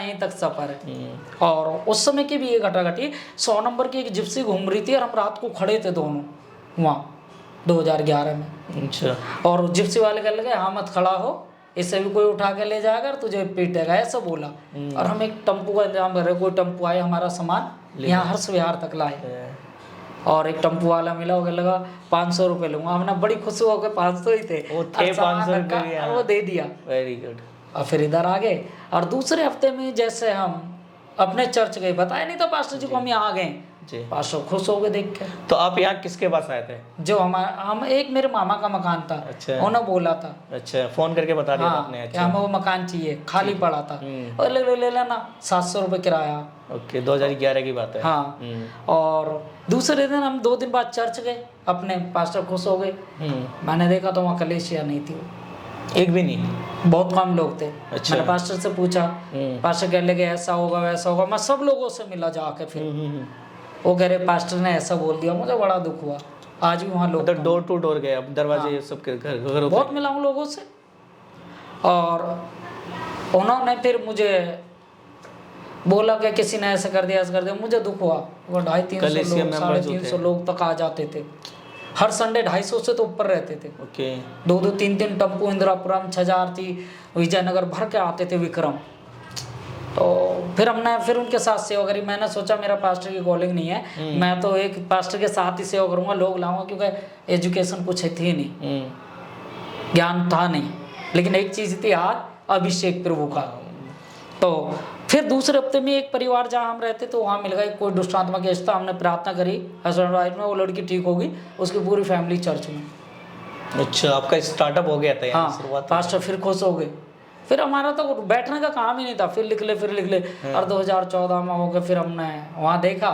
यहीं तक सफ़र है। और उस समय की भी ये घटा घटी, 100 नंबर की एक जिप्सी घूम रही थी और हम रात को खड़े थे दोनों वहाँ 2011 में। अच्छा। और जिप्सी वाले कहने लगे हाँ मत खड़ा हो, इससे भी कोई उठा के ले जाएगा और तुझे पीटेगा, ऐसा बोला। और हम एक टेम्पो का इंतजाम कर रहे, कोई टेम्पो आए हमारा सामान यहाँ हर्ष विहार तक लाए। और एक टेम्पो वाला मिला, वो कहने लगा 500 रुपये लूँगा। हमने बड़ी खुशी हो गए, 500 ही थे, वो थे 500 रुपये, वो दे दिया। Very good. और फिर इधर आ गए। और दूसरे हफ्ते में जैसे हम अपने चर्च गए, बताया नहीं था पास्टर जी को हम यहाँ आ गए जी। पास्टर खुश हो गए देख के। तो आप यहाँ किसके पास आए थे? जो हम एक मेरे मामा का मकान था। अच्छा। उन्होंने बोला था। अच्छा, फोन करके बता दिया हाँ, आपने? कि अच्छा, हमें वो मकान चाहिए, खाली पड़ा था और ले लेना, 700 रुपये किराया। ओके, 2011 की बात है। हाँ। और दूसरे दिन हम 2 दिन बाद चर्च गए, अपने पास्टर खुश हो गए। मैंने देखा तो वहाँ कलेसिया नहीं थी, एक भी नहीं, बहुत कम लोग थे। अच्छा। मैंने पास्टर से पूछा, पास्टर कहने लगे ऐसा होगा वैसा होगा। मैं सब लोगों से मिला जाके, फिर वो कह रहे पास्टर ने ऐसा बोल दिया। मुझे बड़ा दुख हुआ। आज भी वहाँ लोग मतलब डोर टू डोर गए, अब दरवाजे सबके घरों बहुत मिला हूँ लोगों से। और उन्होंने फिर मुझे बोला कि किसी ने ऐसा कर दिया, ऐसा कर दिया। मुझे दुख हुआ। वो 250-300 लोग, 350 लोग तक आ जाते थे हर संडे। 250 से तो ऊपर रहते थे। ओके। 2-2, 3-3 टम्पू इंदिरापुरम, छजारती, विजयनगर भर के आते थे, विक्रम। तो फिर हमने फिर उनके साथ सेवा करी। मैंने सोचा मेरा पास्टर की कॉलिंग नहीं है, मैं तो एक पास्टर के साथ ही सेवा करूँगा, लोग लाऊंगा, क्योंकि एजुकेशन कुछ थी नहीं, ज्ञान था नहीं। लेकिन एक चीज़ थी, हाथ अभिषेक प्रभु का। तो फिर दूसरे हफ्ते में एक परिवार जहाँ हम रहते तो वहाँ मिल गया कोई दुष्ट आत्मा के रिश्ता। हमने प्रार्थना करी हस्बैंड वाइफ में, वो लड़की ठीक होगी, उसकी पूरी फैमिली चर्च में। अच्छा, आपका स्टार्टअप हो गया था यहाँ शुरुआत? पास्टर फिर खुश हो गए। फिर हमारा तो बैठने का काम ही नहीं था, फिर लिख ले। और 2014 में हो गए। फिर हमने वहाँ देखा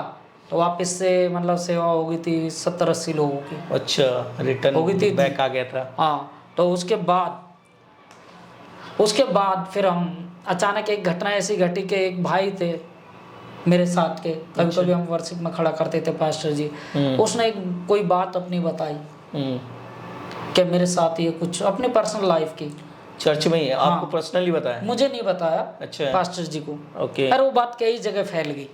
तो वापस से मतलब सेवा हो गई थी 70-80 लोगों की। अच्छा, रिटर्न हो गई थी, बैक आ गया था। हाँ। तो उसके बाद फिर हम अचानक एक घटना ऐसी घटी कि एक भाई थे मेरे साथ के, कभी कभी हम वर्शिप में खड़ा करते थे पास्टर जी। उसने कोई बात अपनी बताई कि मेरे साथ ये कुछ अपनी पर्सनल लाइफ की, चर्च में ही आपको पर्सनली बताया? मुझे नहीं बताया। अच्छा। पास्टर जी को। ओके। अरे वो बात कई जगह फैल गई,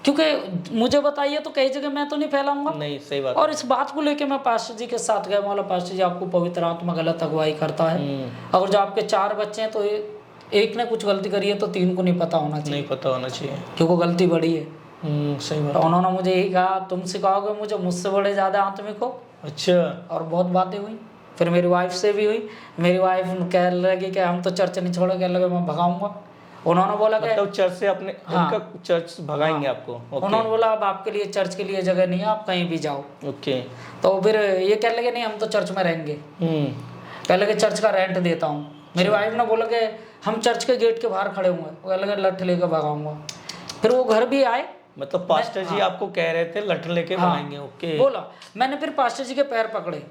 क्योंकि मुझे बताइए तो कई जगह मैं तो नहीं फैलाऊंगा। नहीं, सही बात। और इस बात को लेके मैं पास्टर जी के साथ गया। बोला पास्टर जी आपको पवित्र आत्मा गलत अगुवाई करता है। अगर जो आपके 4 बच्चे हैं तो एक ने कुछ गलती करी है तो 3 को नहीं पता होना चाहिए। नहीं पता होना चाहिए, क्योंकि गलती बड़ी है। सही बात। तो उन्होंने मुझे यही कहा, तुम सिखाओगे मुझे, मुझसे बड़े ज़्यादा आत्मिक हो। अच्छा। और बहुत बातें हुई। फिर मेरी वाइफ से भी हुई। मेरी वाइफ कह लगी कि हम तो चर्च नहीं छोड़े, कह लगे मैं भगाऊंगा। उन्होंने बोला कि मतलब चर्च से अपने उनका चर्च भगाएंगे आपको? उन्होंने बोला अब आपके लिए चर्च के लिए जगह नहीं है, आप कहीं भी जाओ। ओके। तो फिर ये कह लगे नहीं हम तो चर्च में रहेंगे। कह लगे चर्च का रेंट देता हूँ। मेरी वाइफ ने बोला कि हम चर्च के गेट के बाहर खड़े हुए, कह लगे लठ लेकर भगाऊंगा। फिर वो घर भी आए। मतलब पास्टर जी आपको कह रहे थे लठ लेके भगाएंगे? ओके। बोला। मैंने फिर पास्टर जी के पैर पकड़े।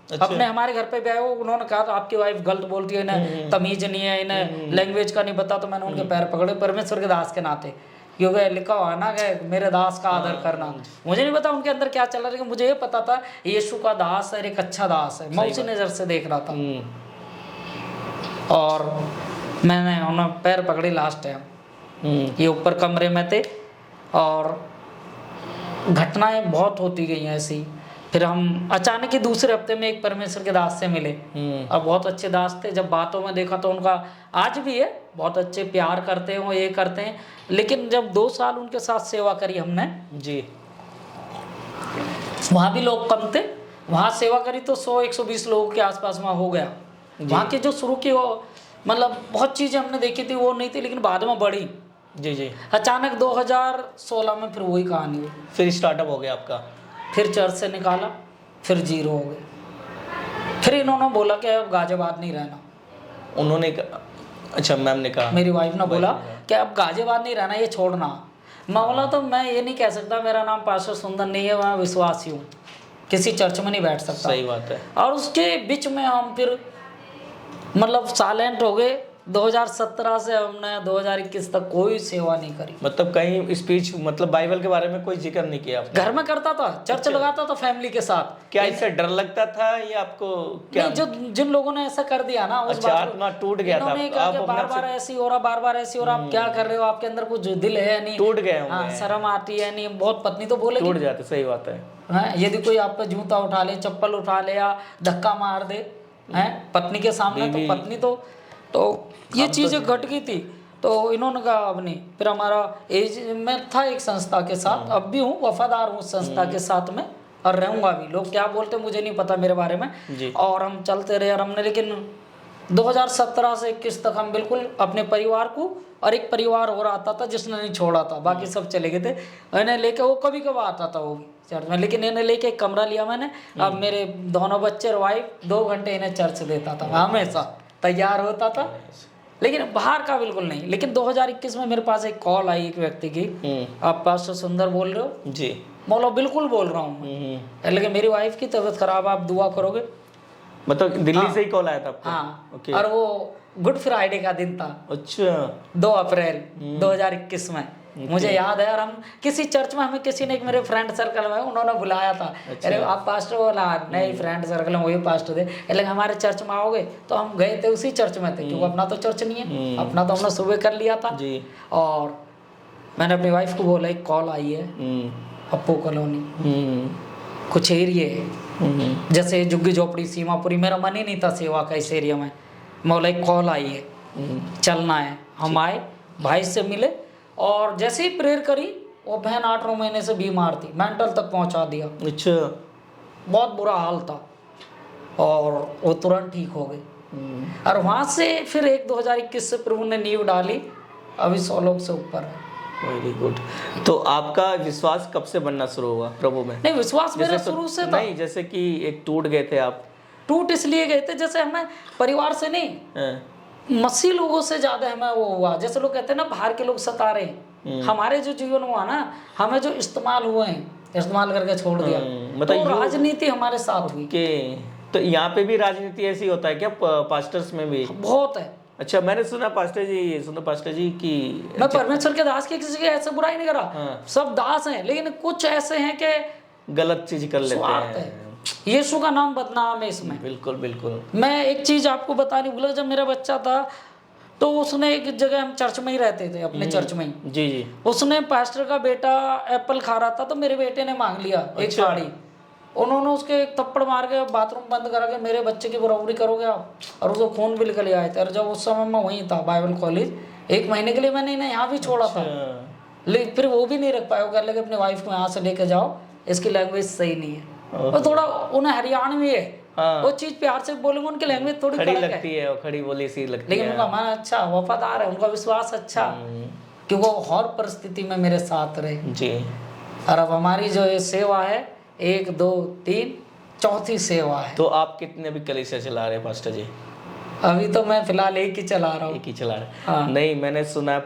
अच्छा। अपने हमारे घर पे भी आए वो, उन्होंने कहा था आपकी वाइफ गलत बोलती है, इन्हें तमीज नहीं है, इन्हें लैंग्वेज का नहीं पता। तो मैंने उनके पैर पकड़े परमेश्वर के दास के नाते, क्योंकि लिखा हुआ है ना कि मेरे दास का आदर करना। मुझे नहीं पता उनके अंदर क्या चल रहा है, लेकिन मुझे ये पता था यीशु का दास है, एक अच्छा दास है। मैं उसी नज़र से देख रहा था। और मैंने उन्हें पैर पकड़ी लास्ट टाइम। ये ऊपर कमरे में थे और घटनाएं बहुत होती गई हैं ऐसी। फिर हम अचानक ही दूसरे हफ्ते में एक परमेश्वर के दास से मिले और बहुत अच्छे दास थे। जब बातों में देखा तो उनका आज भी है, बहुत अच्छे, प्यार करते हैं वो, ये करते हैं। लेकिन जब 2 साल उनके साथ सेवा करी हमने जी, वहाँ भी लोग कम थे। वहाँ सेवा करी तो 100-120 लोगों के आसपास वहाँ हो गया। वहाँ के जो शुरू की वो मतलब बहुत चीज़ें हमने देखी थी वो नहीं थी, लेकिन बाद में बढ़ी। जी। अचानक 2016 में फिर वही कहानी हुई। फिर स्टार्टअप हो गया आपका? फिर चर्च से निकाला, फिर 0 हो गए। फिर इन्होंने बोला कि अब गाजियाबाद नहीं रहना। उन्होंने अच्छा, मैम ने कहा, मेरी वाइफ ने बोला कि अब गाजियाबाद नहीं रहना, ये छोड़ना। मैं बोला तो मैं ये नहीं कह सकता, मेरा नाम पास्टर सुंदर नहीं है, मैं विश्वासी हूँ, किसी चर्च में नहीं बैठ सकता। सही बात है। और उसके बीच में हम फिर मतलब साइलेंट हो गए। 2017 से हमने 2021 तक कोई सेवा नहीं करी। मतलब कहीं स्पीच मतलब बाइबल के बारे में कोई जिक्र नहीं किया आपने? घर में करता था, चर्च लगाता था फैमिली के साथ। क्या इससे डर लगता था या आपको क्या? नहीं, जो जिन लोगों ने ऐसा कर दिया ना, उस अच्छा, बात आत्मा टूट गया था, इन्होंने आप कहा कि अपना बार बार ऐसी हो रहा, बार बार ऐसी हो रहा, आप क्या कर रहे हो, आपके अंदर कुछ दिल है नहीं, टूट गए हाँ, होंगे। शर्म आती है नहीं, बहुत पत्नी तो बोलेगी, टूट जाते, सही बात है। हैं, यदि कोई आप पे जूता उठा ले, चप्पल उठा ले या धक्का मार दे हैं पत्नी के सामने, तो पत्नी तो ये चीजें घट गई थी। तो इन्होंने कहा अब नहीं। फिर हमारा एज में था एक संस्था के साथ, अब भी हूँ, वफादार हूँ संस्था के साथ में और रहूंगा भी। लोग क्या बोलते मुझे नहीं पता मेरे बारे में जी। और हम चलते रहे और हमने, लेकिन 2017 से 21 तक हम बिल्कुल अपने परिवार को, और एक परिवार और आता था जिसने नहीं छोड़ा था, बाकी सब चले गए थे। इन्हें लेके वो कभी कभार आता था वो भी चर्च में, लेकिन इन्हें लेके एक कमरा लिया मैंने। अब मेरे दोनों बच्चे और वाइफ 2 घंटे इन्हें चर्च देता था, हमेशा तैयार होता था, लेकिन बाहर का बिल्कुल नहीं। लेकिन 2021 में मेरे पास एक कॉल आई एक व्यक्ति की, आप पास्टर सुंदर बोल रहे हो जी? बोलो बिल्कुल बोल रहा हूँ, लेकिन मेरी वाइफ की तबीयत खराब, आप दुआ करोगे। मतलब दिल्ली से ही कॉल आया था आपको? हाँ, ओके। और वो गुड फ्राइडे का दिन था, अच्छा, 2 अप्रैल 2021 में, मुझे याद है। और हम किसी चर्च में, हमें किसी ने, एक मेरे फ्रेंड सर्कल में उन्होंने बुलाया था। अरे आप पास्टर बोला, नहीं फ्रेंड सर्कल में वही पास्टर थे, लेकिन हमारे चर्च में आओगे, तो हम गए थे उसी चर्च में थे, क्योंकि अपना तो चर्च नहीं है, अपना तो हमने सुबह कर लिया था जी। और मैंने अपनी वाइफ को बोला एक कॉल आई है अप्पू कॉलोनी, कुछ एरिए जैसे झुग्गी झोपड़ी, सीमापुरी, मेरा मन ही नहीं था सेवा का इस एरिया में। बोला एक कॉल आई है, चलना है। हम आए, भाई से मिले, और जैसे ही प्रेयर करी, वो बहन 8-9 महीने से बीमार थी, मेंटल तक पहुंचा दिया। अच्छा, बहुत बुरा हाल था, और वो तुरंत ठीक हो गई। और वहां से फिर 2021 से प्रभु ने नींव डाली, अभी 100 लोग से ऊपर है। Very good. तो आपका विश्वास कब से बनना शुरू हुआ प्रभु में? नहीं, विश्वास मेरा शुरू से था। नहीं, जैसे कि एक टूट गए थे आप। टूट इसलिए गए थे, जैसे हमें परिवार से नहीं, मसीह लोगों से ज्यादा हमें वो हुआ। जैसे लोग कहते हैं ना, बाहर के लोग सता रहे हैं, हमारे जो जीवन हुआ ना, हमें जो इस्तेमाल हुए हैं, इस्तेमाल करके छोड़ दिया, मतलब तो राजनीति हमारे साथ हुई। के तो यहाँ पे भी राजनीति ऐसी होता है क्या, पास्टर्स में भी? बहुत है। अच्छा, मैंने सुना पास्टर जी की, मैं परमेश्वर के दास की किसी की ऐसे बुराई नहीं कर रहा, सब दास हैं, लेकिन कुछ ऐसे हैं कि गलत चीज कर लेते हैं। यीशु का नाम बदनाम है इसमें। बिल्कुल बिल्कुल। मैं एक चीज आपको बतानी भूला, जब मेरा बच्चा था तो उसने एक जगह, हम चर्च में ही रहते थे, अपने चर्च में ही, जी जी, उसने पास्टर का बेटा एप्पल खा रहा था, तो मेरे बेटे ने मांग लिया एक साड़ी। उन्होंने उसके एक थप्पड़ मार के बाथरूम बंद करा के, मेरे बच्चे की बराबरी करोगे आप, और उसको खून भी निकल आए थे। और जब उस समय मैं वहीं था बाइबल कॉलेज, 1 महीने के लिए मैंने इन्हें यहाँ भी छोड़ा था, लेकिन फिर वो भी नहीं रख पाया। वो कह लगे अपने वाइफ को यहाँ से लेके जाओ, इसकी लैंग्वेज सही नहीं है। वो थोड़ा, उन्हें हरियाणवी है, वो चीज प्यार से बोलेंगे, उनकी लैंग्वेज थोड़ी खड़ी फर्क लगती है, खड़ी बोली सी लगती है, लेकिन उनका मन अच्छा, वफादार है, उनका विश्वास अच्छा, क्योंकि वो हर परिस्थिति में मेरे साथ रहे जी। और अब हमारी जो ये सेवा है, 1 2 3 चौथी सेवा है। तो आप कितने अभी कलीसिया चला रहे हैं पास्टर जी? अभी तो मैं फिलहाल एक ही चला रहा हूँ। एक ही चला रहे हैं? हाँ। नहीं, मैंने सुना है